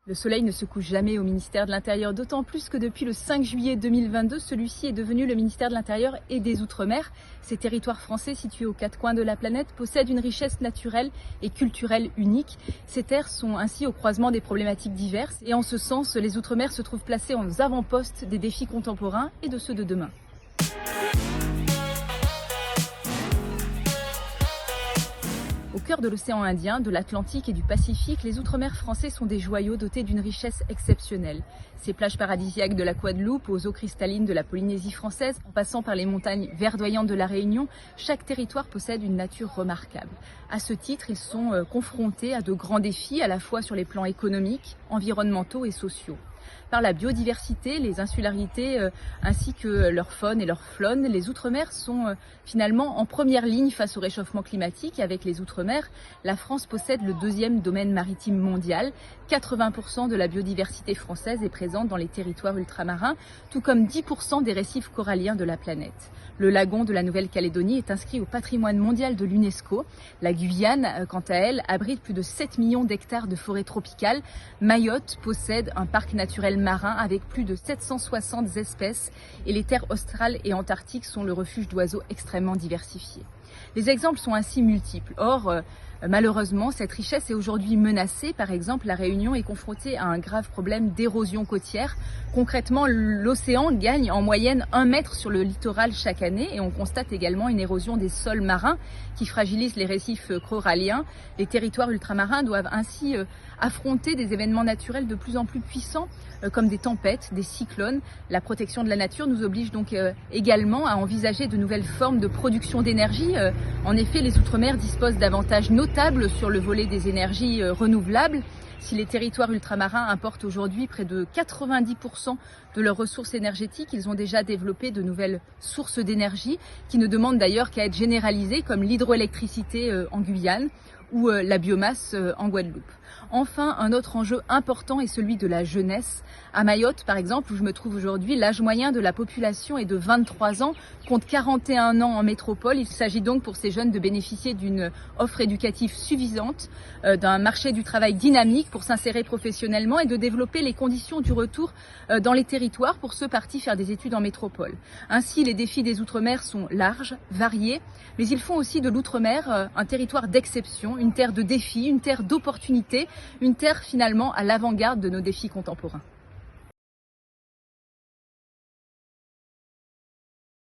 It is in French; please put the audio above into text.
Le soleil ne se couche jamais au ministère de l'Intérieur, d'autant plus que depuis le 5 juillet 2022, celui-ci est devenu le ministère de l'Intérieur et des Outre-mer. Ces territoires français situés aux quatre coins de la planète possèdent une richesse naturelle et culturelle unique. Ces terres sont ainsi au croisement des problématiques diverses et en ce sens, les Outre-mer se trouvent placés aux avant-postes des défis contemporains et de ceux de demain. Au cœur de l'océan Indien, de l'Atlantique et du Pacifique, les Outre-mer français sont des joyaux dotés d'une richesse exceptionnelle. Ces plages paradisiaques de la Guadeloupe aux eaux cristallines de la Polynésie française, en passant par les montagnes verdoyantes de la Réunion, chaque territoire possède une nature remarquable. À ce titre, ils sont confrontés à de grands défis, à la fois sur les plans économiques, environnementaux et sociaux. Par la biodiversité, les insularités ainsi que leur faune et leur flore, les Outre-mer sont finalement en première ligne face au réchauffement climatique. Avec les Outre-mer, la France possède le deuxième domaine maritime mondial. 80% de la biodiversité française est présente dans les territoires ultramarins, tout comme 10% des récifs coralliens de la planète. Le lagon de la Nouvelle-Calédonie est inscrit au patrimoine mondial de l'UNESCO. La Guyane, quant à elle, abrite plus de 7 millions d'hectares de forêt tropicale. Mayotte possède un parc naturel marin avec plus de 760 espèces et les terres australes et antarctiques sont le refuge d'oiseaux extrêmement diversifiés. Les exemples sont ainsi multiples. Or, malheureusement, cette richesse est aujourd'hui menacée. Par exemple, la Réunion est confrontée à un grave problème d'érosion côtière. Concrètement, l'océan gagne en moyenne 1 mètre sur le littoral chaque année et on constate également une érosion des sols marins qui fragilise les récifs coralliens. Les territoires ultramarins doivent ainsi affronter des événements naturels de plus en plus puissants comme des tempêtes, des cyclones. La protection de la nature nous oblige donc également à envisager de nouvelles formes de production d'énergie. En effet, les Outre-mer disposent d'avantages notables sur le volet des énergies renouvelables. Si les territoires ultramarins importent aujourd'hui près de 90% de leurs ressources énergétiques, ils ont déjà développé de nouvelles sources d'énergie qui ne demandent d'ailleurs qu'à être généralisées comme l'hydroélectricité en Guyane ou la biomasse en Guadeloupe. Enfin, un autre enjeu important est celui de la jeunesse. À Mayotte, par exemple, où je me trouve aujourd'hui, l'âge moyen de la population est de 23 ans, contre 41 ans en métropole. Il s'agit donc pour ces jeunes de bénéficier d'une offre éducative suffisante, d'un marché du travail dynamique pour s'insérer professionnellement et de développer les conditions du retour dans les territoires pour ceux partis faire des études en métropole. Ainsi, les défis des Outre-mer sont larges, variés, mais ils font aussi de l'Outre-mer un territoire d'exception, une terre de défis, une terre d'opportunités, une terre finalement à l'avant-garde de nos défis contemporains.